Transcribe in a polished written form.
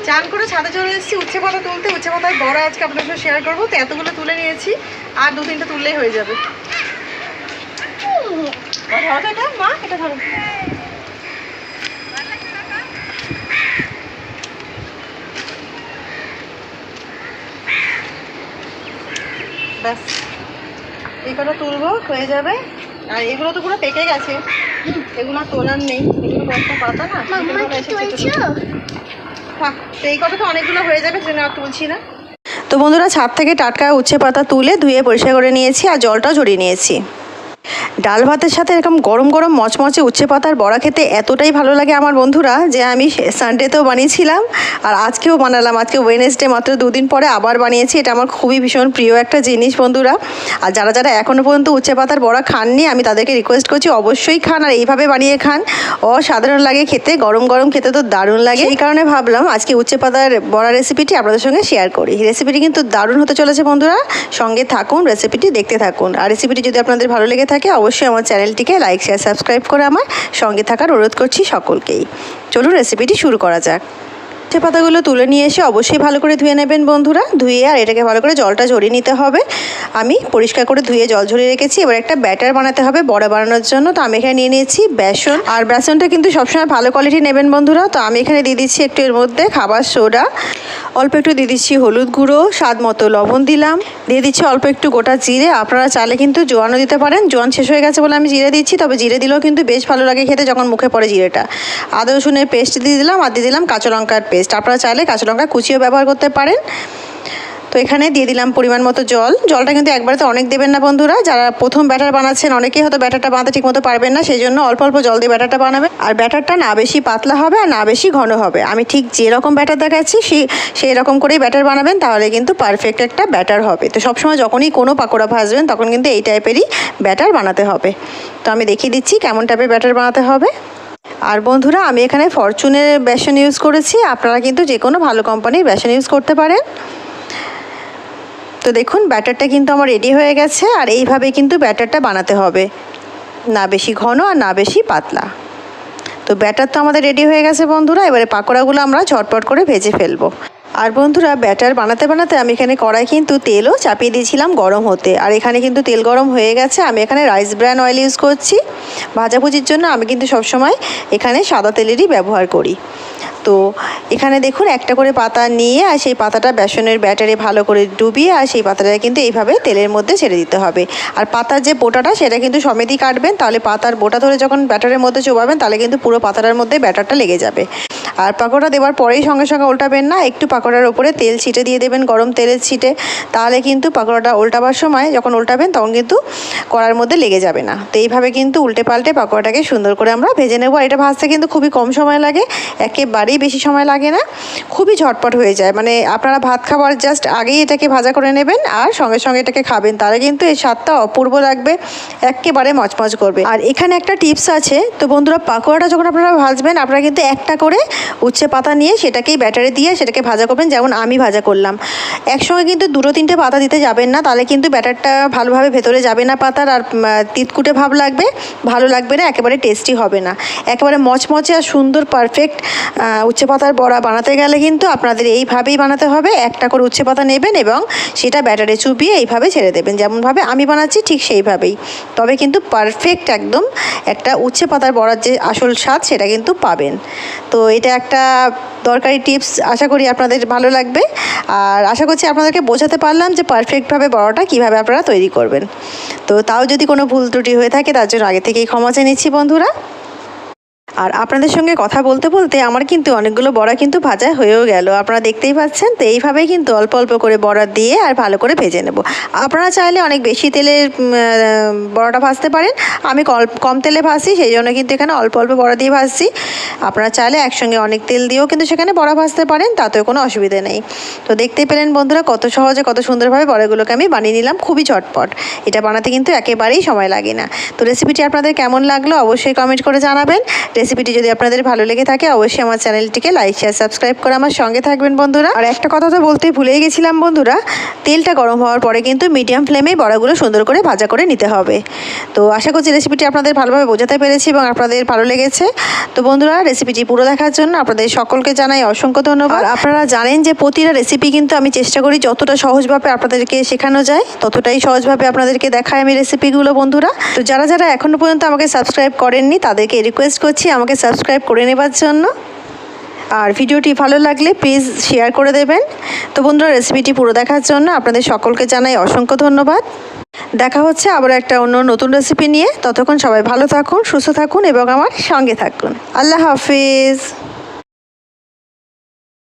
চান করে ছাদে চলে এসেছি উচ্ছে পাতা তুলতে। উচ্ছে পাতার বড়া আজকে আপনাদের সাথে শেয়ার করবো। তো এতগুলো তুলে নিয়েছি, আর 2-3টা তুললেই হয়ে যাবে। এটা মা, এটা ধরো। ব্যাস এই কটা তুলবো, হয়ে যাবে। আর এগুলো তো পুরো পেকে গেছে, এগুলো তোলার নেই, এগুলো কয়েকটা পাতা না। থাক, তো এই কটা তো অনেকগুলো হয়ে যাবে, জন্য আর তুলছি না। তো বন্ধুরা, ছাদ থেকে টাটকা উচ্ছে পাতা তুলে ধুয়ে পরিষ্কার করে নিয়েছি, আর জলটাও ঝরিয়ে নিয়েছি। ডাল ভাতের সাথে এরকম গরম গরম মচমচে উচ্ছে পাতার বড়া খেতে এতটাই ভালো লাগে আমার বন্ধুরা, যে আমি সানডেতেও বানিয়েছিলাম আর আজকেও বানালাম। আজকে ওয়েডনেসডে, মাত্র 2 দিন পরে আবার বানিয়েছি। এটা আমার খুবই ভীষণ প্রিয় একটা জিনিস বন্ধুরা। আর যারা যারা এখনও পর্যন্ত উচ্ছে পাতার বড়া খাননি, আমি তাদেরকে রিকোয়েস্ট করছি অবশ্যই খান, আর এইভাবে বানিয়ে খান। অসাধারণ লাগে খেতে, গরম গরম খেতে তো দারুণ লাগে। এই কারণে ভাবলাম আজকে উচ্ছে পাতার বড়া রেসিপিটি আপনাদের সঙ্গে শেয়ার করি। রেসিপিটি কিন্তু দারুণ হতে চলেছে বন্ধুরা, সঙ্গে থাকুন, রেসিপিটি দেখতে থাকুন। আর রেসিপিটি যদি আপনাদের ভালো লেগে থাকে অবশ্যই আমার চ্যানেলটিকে লাইক, শেয়ার, সাবস্ক্রাইব করে আমার সঙ্গে থাকার অনুরোধ করছি সকলকেই। চলুন রেসিপিটি শুরু করা যাক। উচ্ছে পাতাগুলো তুলে নিয়ে এসে অবশ্যই ভালো করে ধুয়ে নেবেন বন্ধুরা। ধুয়ে আর এটাকে ভালো করে জলটা ঝরিয়ে নিতে হবে। আমি পরিষ্কার করে ধুয়ে জল ঝরিয়ে রেখেছি। এবার একটা ব্যাটার বানাতে হবে বড়া বানানোর জন্য। তো আমি এখানে নিয়ে নিয়েছি বেসন, আর বেসনটা কিন্তু সবসময় ভালো কোয়ালিটি নেবেন বন্ধুরা। তো আমি এখানে দিয়ে দিচ্ছি একটু এর মধ্যে খাবার সোডা, অল্প একটু দিয়ে দিচ্ছি হলুদ গুঁড়ো, স্বাদ মতো লবণ দিলাম, দিয়ে দিচ্ছি অল্প একটু গোটা জিরে। আপনারা চাইলে কিন্তু জোয়ানও দিতে পারেন, জোয়ান শেষ হয়ে গেছে বলে আমি জিরে দিচ্ছি, তবে জিরে দিলেও কিন্তু বেশ ভালো লাগে খেতে যখন মুখে পড়ে জিরেটা। আদা রসুনের পেস্ট দিয়ে দিলাম, আর দিয়ে দিলাম কাঁচা লঙ্কার পেস্ট। আপনারা চাইলে কাঁচা লঙ্কা কুচিও ব্যবহার করতে পারেন। তো এখানে দিয়ে দিলাম পরিমাণ মতো জল। জলটা কিন্তু একবারে তো অনেক দেবেন না বন্ধুরা, যারা প্রথম ব্যাটার বানাচ্ছেন অনেকেই হয়তো ব্যাটারটা বানাতে ঠিকমতো পারবেন না, সেই জন্য অল্প অল্প জল দিয়ে ব্যাটারটা বানাবেন। আর ব্যাটারটা না বেশি পাতলা হবে আর না বেশি ঘন হবে। আমি ঠিক যেরকম ব্যাটার দেখাচ্ছি সেই রকম করেই ব্যাটার বানাবেন, তাহলে কিন্তু পারফেক্ট একটা ব্যাটার হবে। তো সবসময় যখনই কোনো পাকোড়া ভাজবেন তখন কিন্তু এই টাইপেরই ব্যাটার বানাতে হবে। তো আমি দেখিয়ে দিচ্ছি কেমন টাইপের ব্যাটার বানাতে হবে। আর বন্ধুরা, আমি এখানে ফরচুনের বেসন ইউজ করেছি, আপনারা কিন্তু যে কোনো ভালো কোম্পানির বেসন ইউজ করতে পারেন। তো দেখুন ব্যাটারটা কিন্তু আমার রেডি হয়ে গেছে, আর এইভাবে কিন্তু ব্যাটারটা বানাতে হবে, না বেশি ঘন আর না বেশি পাতলা। তো ব্যাটার তো আমাদের রেডি হয়ে গেছে বন্ধুরা। এবারে পাকোড়াগুলো আমরা ঝটপট করে ভেজে ফেলবো। আর বন্ধুরা, ব্যাটার বানাতে বানাতে আমি এখানে কড়াই কিন্তু তেলও চাপিয়ে দিয়েছিলাম গরম হতে। আর এখানে কিন্তু তেল গরম হয়ে গেছে। আমি এখানে রাইস ব্র্যান অয়েল ইউজ করছি ভাজাভুজির জন্য। আমি কিন্তু সবসময় এখানে সাদা তেলেরই ব্যবহার করি। তো এখানে দেখুন একটা করে পাতা নিয়ে, আর সেই পাতাটা বেসনের ব্যাটারে ভালো করে ডুবিয়ে, আর সেই পাতাটা কিন্তু এইভাবে তেলের মধ্যে ছেড়ে দিতে হবে। আর পাতার যে বোটাটা সেটা কিন্তু সমেতই কাটবেন, তাহলে পাতার বোটা ধরে যখন ব্যাটারের মধ্যে চোবাবেন তাহলে কিন্তু পুরো পাতাটার মধ্যে ব্যাটারটা লেগে যাবে। আর পাকোড়া দেওয়ার পরেই সঙ্গে সঙ্গে উল্টাবেন না, একটু পাকোড়ার ওপরে তেল ছিটে দিয়ে দেবেন, গরম তেলের ছিটে। তাহলে কিন্তু পাকোড়াটা উল্টাবার সময় যখন উল্টাবেন তখন কিন্তু কড়ার মধ্যে লেগে যাবে না। তো এইভাবে কিন্তু উল্টে পাল্টে পাকোড়াটাকে সুন্দর করে আমরা ভেজে নেব। আর এটা ভাজতে কিন্তু খুবই কম সময় লাগে, একেবারেই বেশি সময় লাগে না, খুবই ঝটপট হয়ে যায়। মানে আপনারা ভাত খাবার জাস্ট আগেই এটাকে ভাজা করে নেবেন আর সঙ্গে সঙ্গে এটাকে খাবেন, তাহলে কিন্তু এই স্বাদটা অপূর্ব লাগবে, একেবারে মচমচ করবে। আর এখানে একটা টিপস আছে। তো বন্ধুরা, পাকোড়াটা যখন আপনারা ভাজবেন আপনারা কিন্তু একটা করে উচ্ছে পাতা নিয়ে সেটাকেই ব্যাটারে দিয়ে সেটাকে ভাজা করবেন, যেমন আমি ভাজা করলাম। একসঙ্গে কিন্তু 2-3টে পাতা দিতে যাবেন না, তাহলে কিন্তু ব্যাটারটা ভালোভাবে ভেতরে যাবে না পাতার, আর তিতকুটে ভাব লাগবে, ভালো লাগবে না, একেবারে টেস্টি হবে না। একেবারে মচমচে আর সুন্দর পারফেক্ট উচ্ছে পাতার বড়া বানাতে গেলে কিন্তু আপনাদের এইভাবেই বানাতে হবে। একটা করে উচ্ছে পাতা নেবেন এবং সেটা ব্যাটারে চুবিয়ে এইভাবে ছেড়ে দেবেন, যেমনভাবে আমি বানাচ্ছি ঠিক সেইভাবেই। তবে কিন্তু পারফেক্ট একদম একটা উচ্ছে পাতার বড়ার যে আসল স্বাদ সেটা কিন্তু পাবেন। তো এটা একটা দরকারি টিপস, আশা করি আপনাদের ভালো লাগবে। আর আশা করছি আপনাদেরকে বোঝাতে পারলাম যে পারফেক্টভাবে বড়াটা কীভাবে আপনারা তৈরি করবেন। তো তাও যদি কোনো ভুল ত্রুটি হয়ে থাকে তার জন্য আগে থেকেই ক্ষমা চেয়ে নিচ্ছি বন্ধুরা। আর আপনাদের সঙ্গে কথা বলতে বলতে আমার কিন্তু অনেকগুলো বড়া কিন্তু ভাজা হয়েও গেল, আপনারা দেখতেই পাচ্ছেন। তো এইভাবেই কিন্তু অল্প অল্প করে বড়া দিয়ে আর ভালো করে ভেজে নেব। আপনারা চাইলে অনেক বেশি তেলে বড়াটা ভাজতে পারেন, আমি কম তেলে ভাজছি, সেই জন্য কিন্তু এখানে অল্প অল্প বড়া দিয়ে ভাজছি। আপনারা চাইলে একসঙ্গে অনেক তেল দিয়েও কিন্তু সেখানে বড়া ভাজতে পারেন, তাতেও কোনো অসুবিধা নেই। তো দেখতেই পেলেন বন্ধুরা কত সহজে কত সুন্দরভাবে বড়াগুলোকে আমি বানিয়ে নিলাম, খুবই ঝটপট। এটা বানাতে কিন্তু একেবারেই সময় লাগে না। তো রেসিপিটি আপনাদের কেমন লাগলো অবশ্যই কমেন্ট করে জানাবেন। রেসিপিটি যদি আপনাদের ভালো লেগে থাকে অবশ্যই আমার চ্যানেলটিকে লাইক শেয়ার সাবস্ক্রাইব করে আমার সঙ্গে থাকবেন বন্ধুরা। আর একটা কথা তো বলতে ভুলেই গেছিলাম বন্ধুরা, তেলটা গরম হওয়ার পরে কিন্তু মিডিয়াম ফ্লেমে বড়াগুলো সুন্দর করে ভাজা করে নিতে হবে। তো আশা করছি রেসিপিটি আপনাদের ভালোভাবে বোঝাতে পেরেছি এবং আপনাদের ভালো লেগেছে। তো বন্ধুরা, রেসিপিটি পুরো দেখার জন্য আপনাদের সকলকে জানাই অসংখ্য ধন্যবাদ। আপনারা জানেন যে প্রতিটা রেসিপি কিন্তু আমি চেষ্টা করি যতটা সহজভাবে আপনাদেরকে শেখানো যায় ততটাই সহজভাবে আপনাদেরকে দেখাই আমি রেসিপিগুলো বন্ধুরা। তো যারা যারা এখনও পর্যন্ত আমাকে সাবস্ক্রাইব করেননি তাদেরকে রিকোয়েস্ট করছি আমাকে সাবস্ক্রাইব করে নেবার জন্য। আর ভিডিওটি ভালো লাগলে প্লিজ শেয়ার করে দেবেন। তো বন্ধুরা, রেসিপিটি পুরো দেখার জন্য আপনাদের সকলকে জানাই অসংখ্য ধন্যবাদ। দেখা হচ্ছে আবার একটা অন্য নতুন রেসিপি নিয়ে। ততক্ষণ সবাই ভালো থাকুন, সুস্থ থাকুন এবং আমার সঙ্গে থাকুন। আল্লাহ হাফিজ।